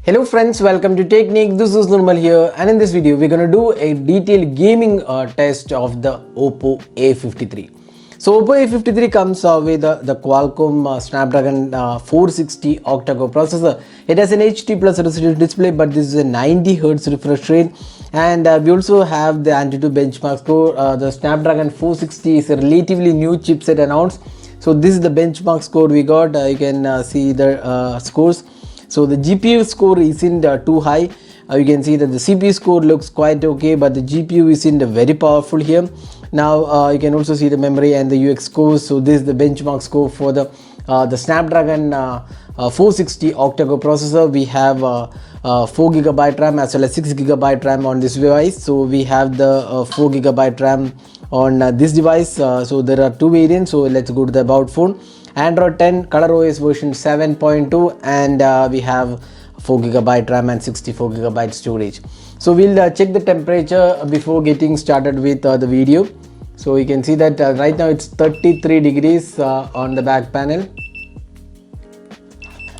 Hello friends, welcome to Technique. This is Nirmal here, and in this video we're gonna do a detailed gaming test of the Oppo A53. So Oppo A53 comes with the Qualcomm Snapdragon 460 octa-core processor. It has an HD plus resolution display, but this is a 90 Hz refresh rate, and we also have the Antutu benchmark score. The Snapdragon 460 is a relatively new chipset announced. So this is the benchmark score we got. You can see the scores. So the GPU score isn't too high. You can see that the CPU score looks quite okay, but the GPU isn't very powerful here. Now you can also see the memory and the UX scores. So this is the benchmark score for the Snapdragon 460 octa-core processor. We have 4GB RAM as well as 6GB RAM on this device. So we have the 4GB RAM on this device. So there are two variants. So let's go to the about phone. Android 10, ColorOS version 7.2, and we have 4GB RAM and 64GB storage. So we'll check the temperature before getting started with the video. So you can see that right now it's 33 degrees on the back panel,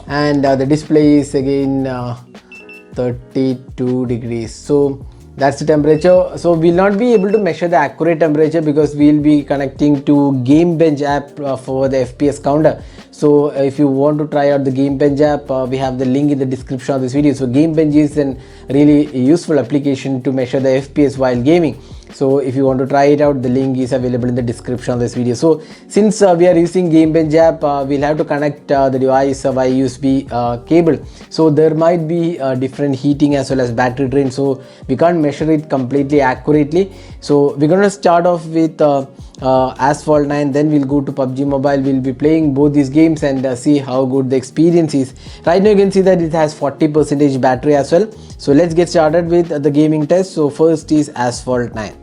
and the display is again 32 degrees. So that's the temperature. So we'll not be able to measure the accurate temperature because we'll be connecting to GameBench app for the FPS counter. So if you want to try out the GameBench app, we have the link in the description of this video. So GameBench is a really useful application to measure the FPS while gaming. So if you want to try it out, the link is available in the description of this video. So since we are using GameBench app, we'll have to connect the device via USB cable. So there might be different heating as well as battery drain. So we can't measure it completely accurately. So we're going to start off with Asphalt 9, then we'll go to PUBG Mobile. We'll be playing both these games and see how good the experience is. Right now you can see that it has 40% battery as well. So let's get started with the gaming test. So first is Asphalt 9.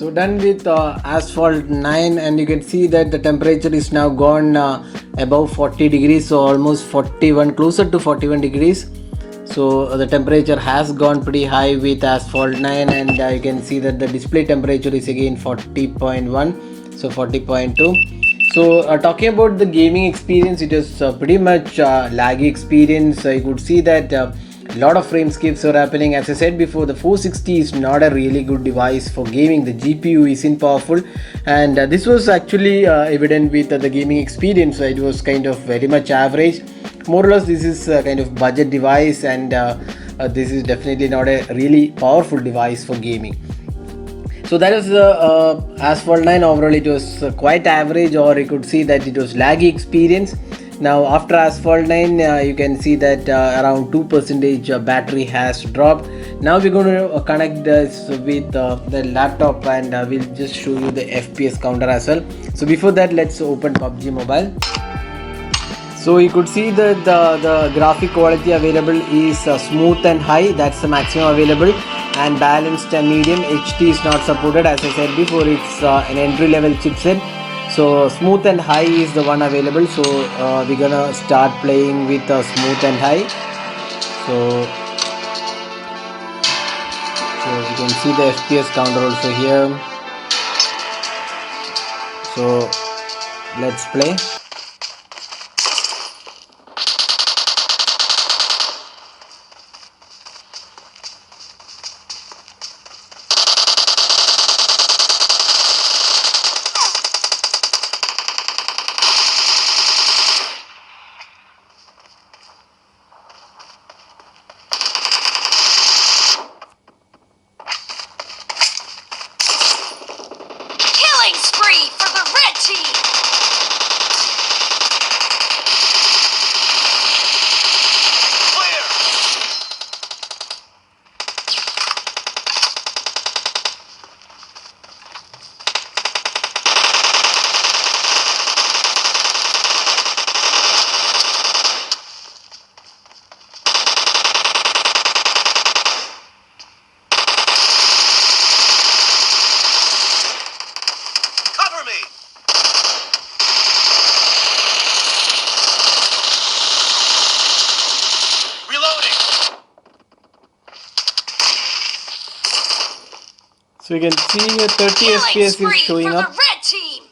So done with asphalt 9, and you can see that the temperature is now gone above 40 degrees, so almost 41, closer to 41 degrees. So the temperature has gone pretty high with asphalt 9, and you can see that the display temperature is again 40.1, so 40.2. So talking about the gaming experience, it is pretty much laggy experience. You could see that a lot of frame skips are happening. As I said before, the 460 is not a really good device for gaming. The GPU isn't powerful, and this was actually evident with the gaming experience. It was kind of very much average. More or less, this is a kind of budget device, and this is definitely not a really powerful device for gaming. So that is Asphalt 9. Overall, it was quite average, or you could see that it was laggy experience. Now after Asphalt 9, you can see that around 2% battery has dropped. Now we're going to connect this with the laptop, and we'll just show you the FPS counter as well. So before that, let's open PUBG Mobile. So you could see that the graphic quality available is smooth and high, that's the maximum available, and balanced and medium. HD is not supported, as I said before, it's an entry level chipset. So smooth and high is the one available. So we're gonna start playing with smooth and high. So you can see the FPS counter also here. So let's play. Spree for the red team! Clear! Cover me! So you can see here 30 FPS is showing up. Red team.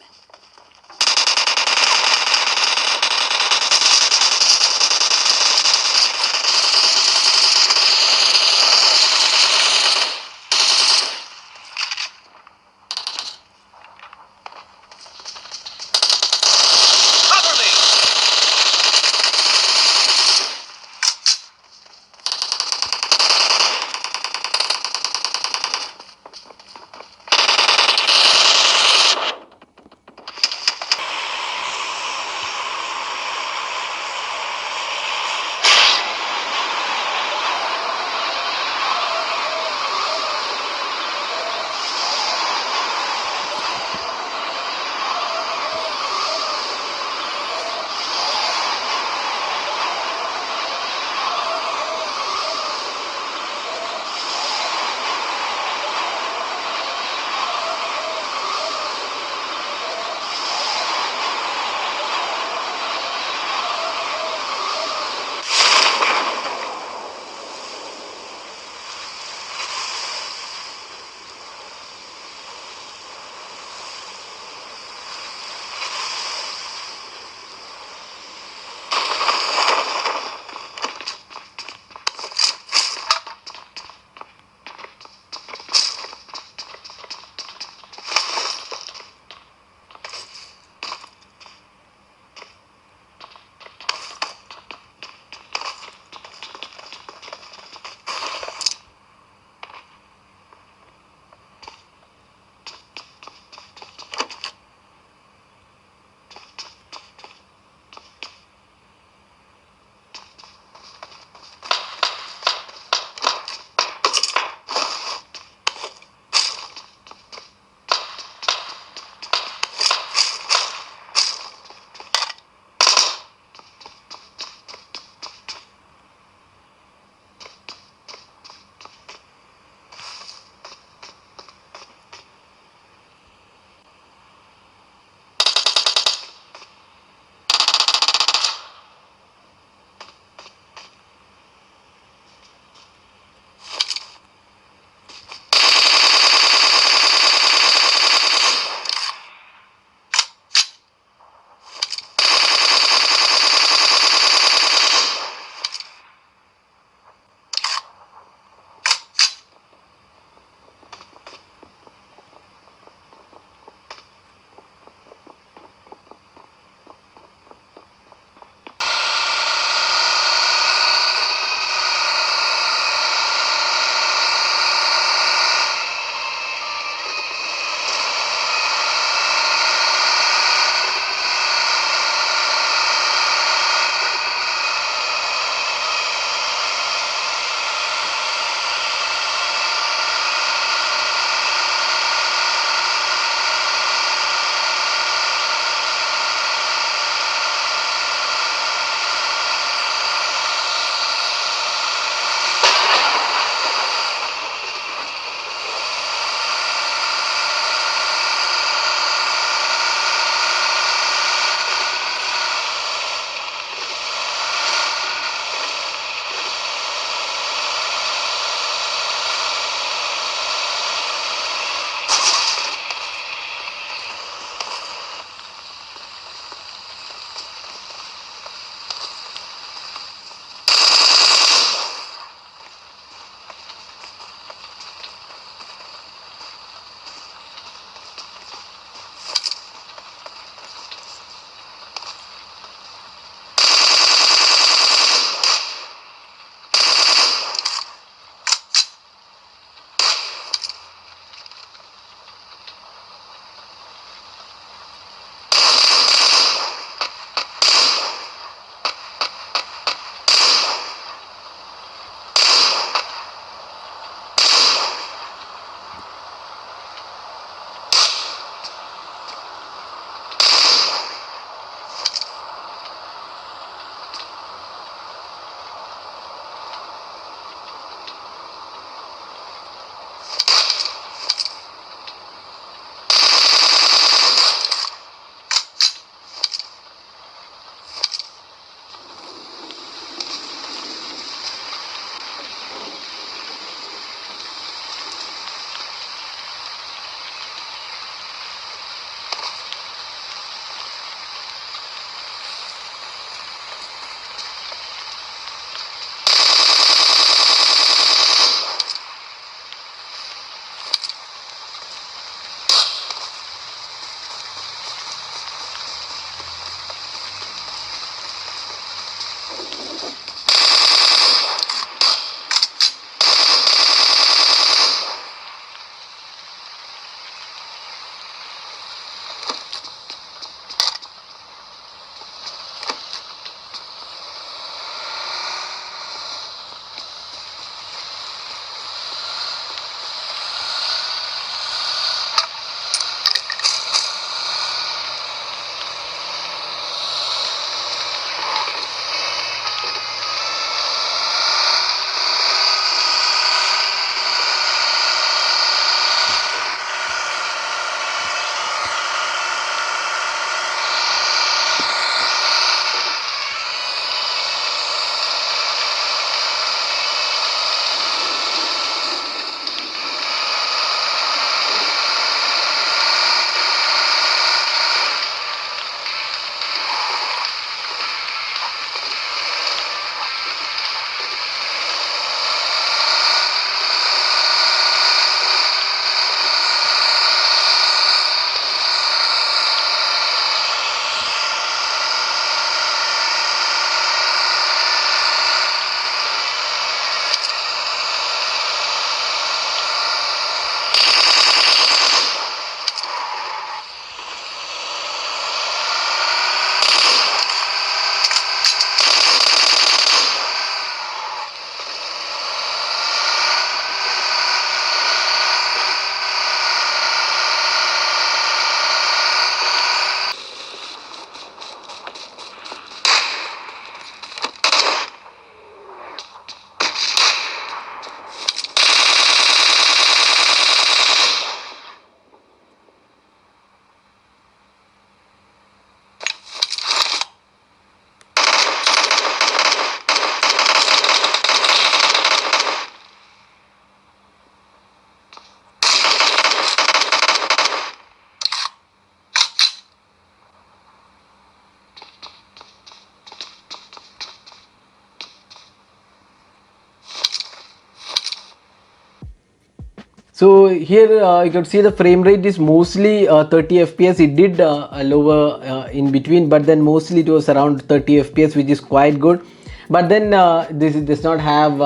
So here you can see the frame rate is mostly 30 FPS. It did lower in between, but then mostly it was around 30 FPS, which is quite good. But then this does not have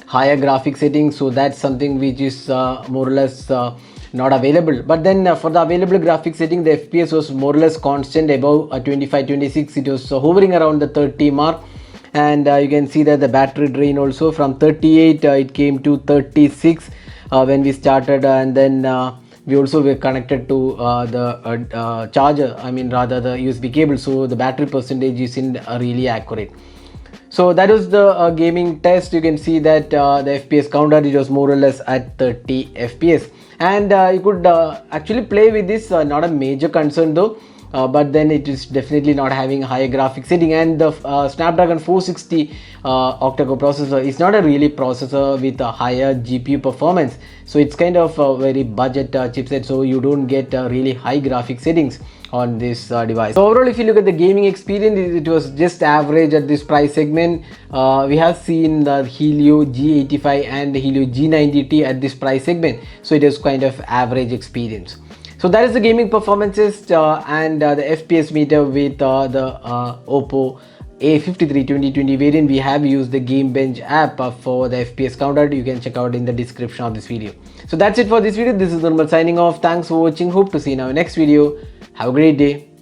higher graphic settings, so that's something which is more or less not available. But then for the available graphic setting, the FPS was more or less constant above 25, 26. It was hovering around the 30 mark. And you can see that the battery drain also from 38 it came to 36 when we started, and then we also were connected to the charger, I mean rather the USB cable, so the battery percentage isn't really accurate. So that was the gaming test. You can see that the FPS counter, it was more or less at 30 FPS, and you could actually play with this, not a major concern though. But then it is definitely not having higher graphic setting, and the Snapdragon 460 octa-core processor is not a really processor with a higher GPU performance, so it's kind of a very budget chipset, so you don't get really high graphic settings on this device. So overall, if you look at the gaming experience, it was just average at this price segment. We have seen the Helio G85 and the Helio G90T at this price segment, so it is kind of average experience. So that is the gaming performances and the FPS meter with the Oppo A53 2020 variant. We have used the GameBench app for the FPS counter. You can check out in the description of this video. So that's it for this video. This is Nirmal signing off. Thanks for watching. Hope to see you in our next video. Have a great day.